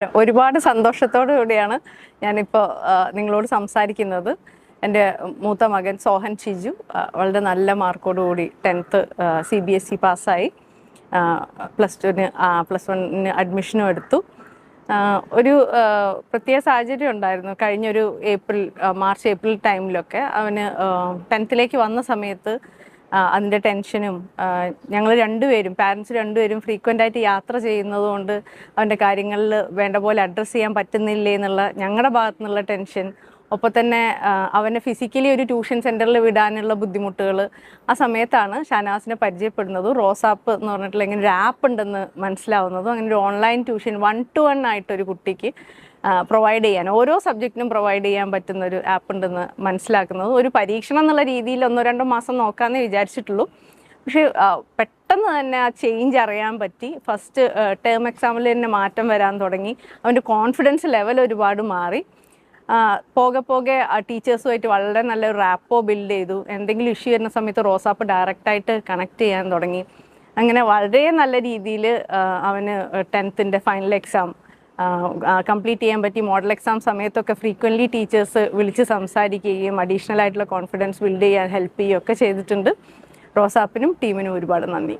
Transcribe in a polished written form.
ഒരുപാട് സന്തോഷത്തോടു കൂടിയാണ് ഞാനിപ്പോൾ നിങ്ങളോട് സംസാരിക്കുന്നത്. എൻ്റെ മൂത്ത മകൻ സോഹൻ ഷിജു വളരെ നല്ല മാർക്കോടുകൂടി 10th CBSE പാസ്സായി. +1 അഡ്മിഷനും എടുത്തു. ഒരു പ്രത്യേക സാഹചര്യം ഉണ്ടായിരുന്നു. കഴിഞ്ഞൊരു മാർച്ച് ഏപ്രിൽ ടൈമിലൊക്കെ അവന് 10th വന്ന സമയത്ത് അതിൻ്റെ ടെൻഷനും ഞങ്ങൾ രണ്ടുപേരും പാരൻസ് രണ്ടുപേരും ഫ്രീക്വൻ്റ് ആയിട്ട് യാത്ര ചെയ്യുന്നതുകൊണ്ട് അവൻ്റെ കാര്യങ്ങളിൽ വേണ്ട പോലെ അഡ്രസ്സ് ചെയ്യാൻ പറ്റുന്നില്ലേ എന്നുള്ള ഞങ്ങളുടെ ഭാഗത്തു നിന്നുള്ള ടെൻഷൻ, ഒപ്പം തന്നെ അവനെ ഫിസിക്കലി ഒരു ട്യൂഷൻ സെൻറ്ററിൽ വിടാനുള്ള ബുദ്ധിമുട്ടുകൾ. ആ സമയത്താണ് ഷാനവാസിനെ പരിചയപ്പെടുന്നതും റോസാപ്പ് എന്ന് പറഞ്ഞിട്ടുള്ള ഇങ്ങനെ ഒരു ആപ്പ് ഉണ്ടെന്ന് മനസ്സിലാവുന്നതും. അങ്ങനെ ഒരു ഓൺലൈൻ ട്യൂഷൻ 1-to-1 ആയിട്ടൊരു കുട്ടിക്ക് പ്രൊവൈഡ് ചെയ്യാൻ, ഓരോ സബ്ജക്റ്റിനും പ്രൊവൈഡ് ചെയ്യാൻ പറ്റുന്ന ഒരു ആപ്പ് ഉണ്ടെന്ന് മനസ്സിലാക്കുന്നത്. ഒരു പരീക്ഷണം എന്നുള്ള രീതിയിൽ 1-2 മാസം നോക്കാമെന്നേ വിചാരിച്ചിട്ടുള്ളൂ. പക്ഷേ പെട്ടെന്ന് തന്നെ ആ ചേഞ്ച് അറിയാൻ പറ്റി. ഫസ്റ്റ് ടേം എക്സാമിൽ തന്നെ മാറ്റം വരാൻ തുടങ്ങി. അവൻ്റെ കോൺഫിഡൻസ് ലെവൽ ഒരുപാട് മാറി. പോകെ പോകെ ടീച്ചേഴ്സുമായിട്ട് വളരെ നല്ലൊരു റാപ്പോ ബിൽഡ് ചെയ്തു. എന്തെങ്കിലും ഇഷ്യൂ വരുന്ന സമയത്ത് റോസാപ്പ് ഡയറക്റ്റായിട്ട് കണക്ട് ചെയ്യാൻ തുടങ്ങി. അങ്ങനെ വളരെ നല്ല രീതിയിൽ അവന് 10th ഫൈനൽ എക്സാം കംപ്ലീറ്റ് ചെയ്യാൻ പറ്റി. മോഡൽ എക്സാം സമയത്തൊക്കെ ഫ്രീക്വൻ്റ്ലി ടീച്ചേഴ്സ് വിളിച്ച് സംസാരിക്കുകയും അഡീഷണൽ ആയിട്ടുള്ള കോൺഫിഡൻസ് ബിൽഡ് ചെയ്യാൻ ഹെൽപ്പ് ചെയ്യുകയൊക്കെ ചെയ്തിട്ടുണ്ട്. റോസാപ്പിനും ടീമിനും ഒരുപാട് നന്ദി.